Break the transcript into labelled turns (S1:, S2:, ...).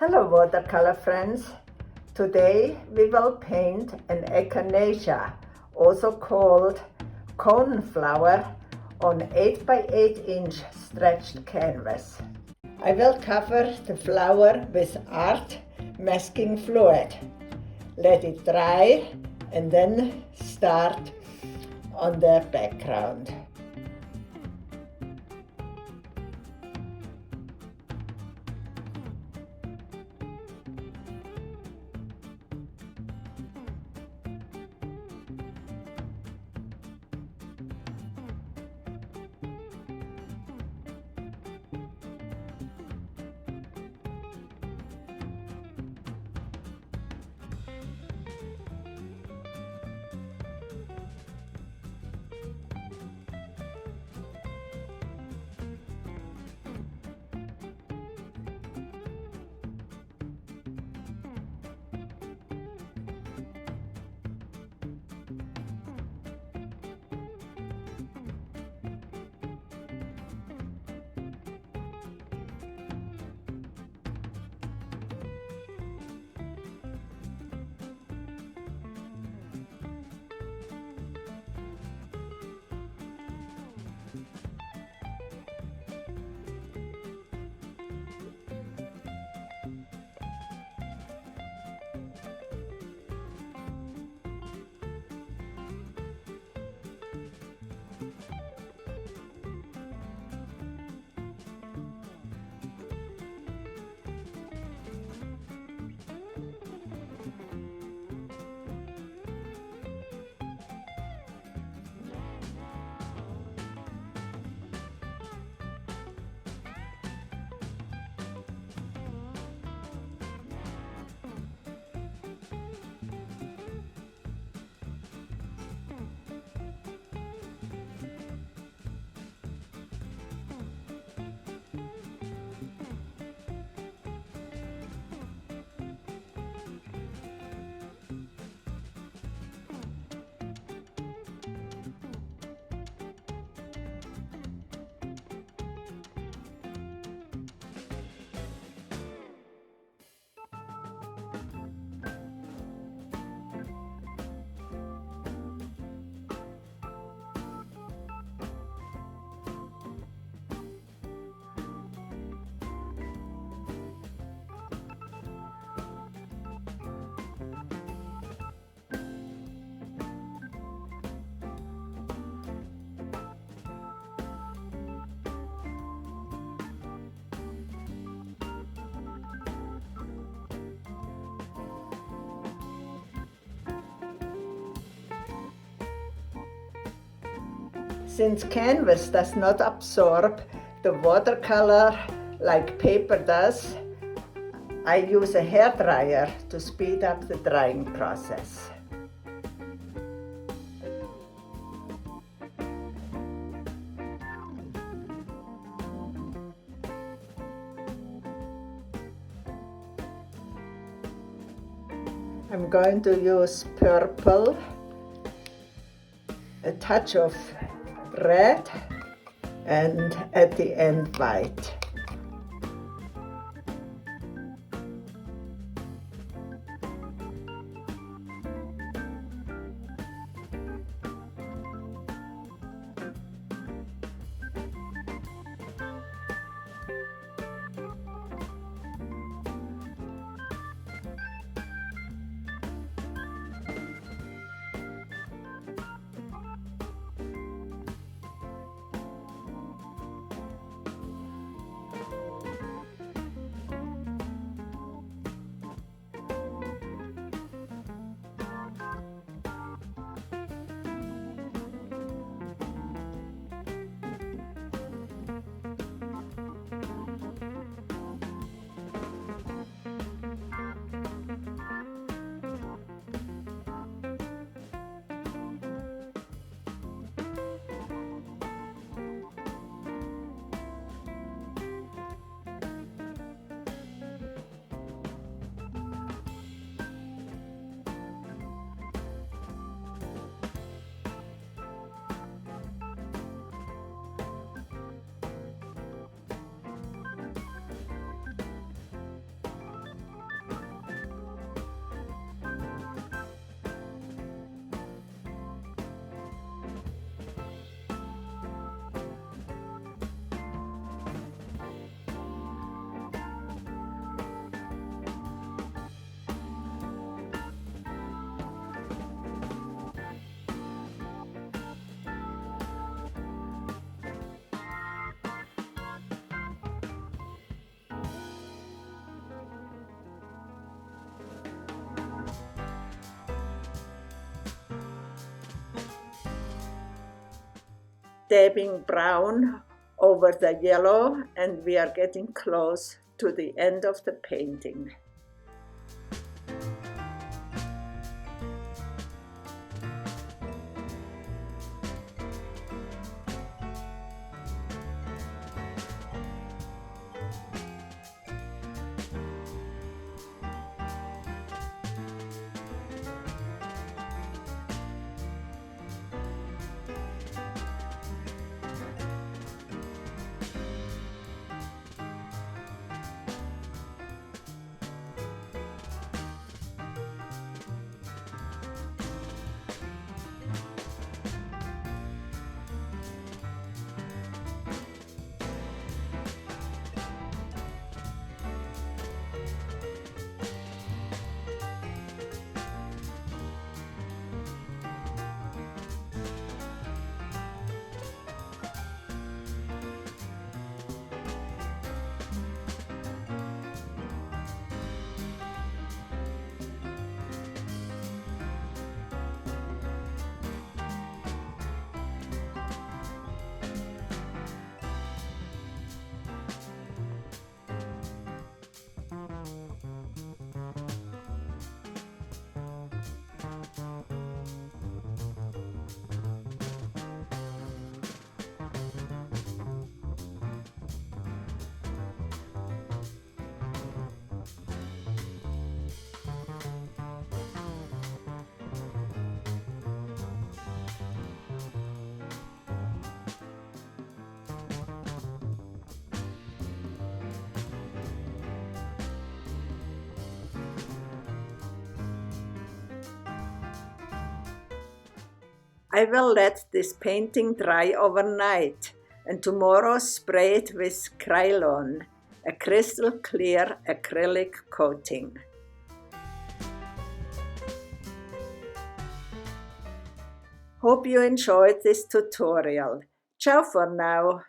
S1: Hello watercolor friends. Today we will paint an Echinacea, also called Coneflower, on 8 by 8 inch stretched canvas. I will cover the flower with art masking fluid. Let it dry and then start on the background. Since canvas does not absorb the watercolor like paper does, I use a hair dryer to speed up the drying process. I'm going to use purple, a touch of red, and at the end white. dabbing brown over the yellow, and we are getting close to the end of the painting. I will let this painting dry overnight and tomorrow spray it with Krylon, a crystal clear acrylic coating. Hope you enjoyed this tutorial. Ciao for now.